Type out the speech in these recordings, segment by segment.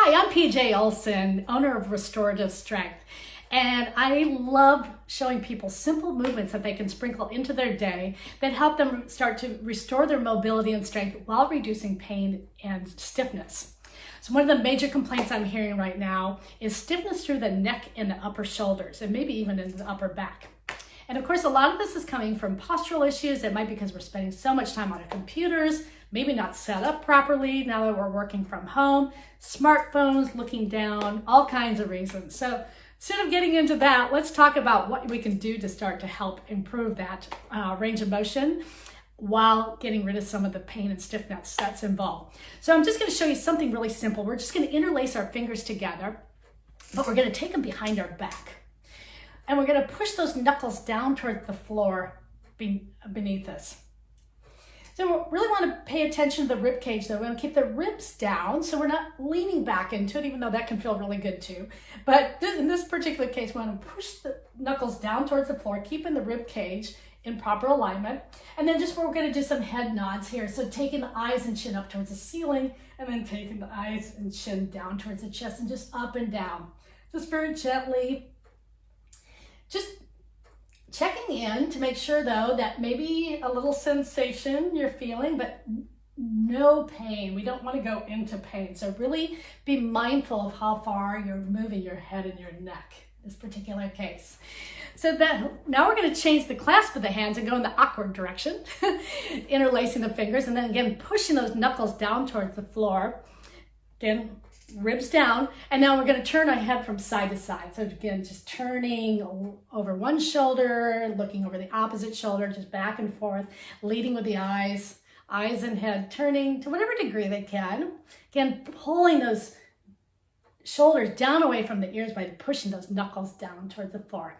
Hi, I'm PJ Olson, owner of Restorative Strength, and I love showing people simple movements that they can sprinkle into their day that help them start to restore their mobility and strength while reducing pain and stiffness. So one of the major complaints I'm hearing right now is stiffness through the neck and the upper shoulders, and maybe even in the upper back. And of course, a lot of this is coming from postural issues. It might be because we're spending so much time on our computers, maybe not set up properly now that we're working from home, smartphones, looking down, all kinds of reasons. So instead of getting into that, let's talk about what we can do to start to help improve that range of motion while getting rid of some of the pain and stiffness that's involved. So I'm just going to show you something really simple. We're just going to interlace our fingers together, but we're going to take them behind our back. And we're going to push those knuckles down towards the floor beneath us. So we really want to pay attention to the rib cage though. We want to keep the ribs down so we're not leaning back into it, even though that can feel really good too. But in this particular case, we want to push the knuckles down towards the floor, keeping the rib cage in proper alignment. And then we're going to do some head nods here. So taking the eyes and chin up towards the ceiling, and then taking the eyes and chin down towards the chest and just up and down. Just very gently. Just checking in to make sure though that maybe a little sensation you're feeling, but no pain. We don't want to go into pain. So really be mindful of how far you're moving your head and your neck in this particular case. So now we're going to change the clasp of the hands and go in the awkward direction, interlacing the fingers, and then again pushing those knuckles down towards the floor. Again, ribs down, and now we're going to turn our head from side to side. So again, just turning over one shoulder, looking over the opposite shoulder, just back and forth, leading with the eyes and head, turning to whatever degree they can. Again, pulling those shoulders down away from the ears by pushing those knuckles down towards the floor.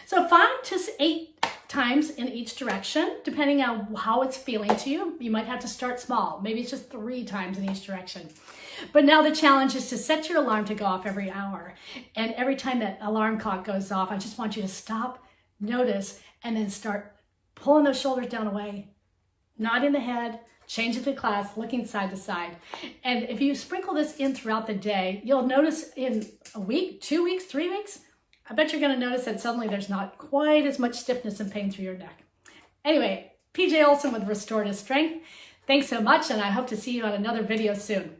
So 5 to 8 times in each direction, depending on how it's feeling to you. You might have to start small. Maybe it's just 3 times in each direction. But now the challenge is to set your alarm to go off every hour. And every time that alarm clock goes off, I just want you to stop, notice, and then start pulling those shoulders down away, nodding the head, changing the class, looking side to side. And if you sprinkle this in throughout the day, you'll notice in a week, 2 weeks, 3 weeks, I bet you're going to notice that suddenly there's not quite as much stiffness and pain through your neck. Anyway, PJ Olson with Restorative Strength. Thanks so much, and I hope to see you on another video soon.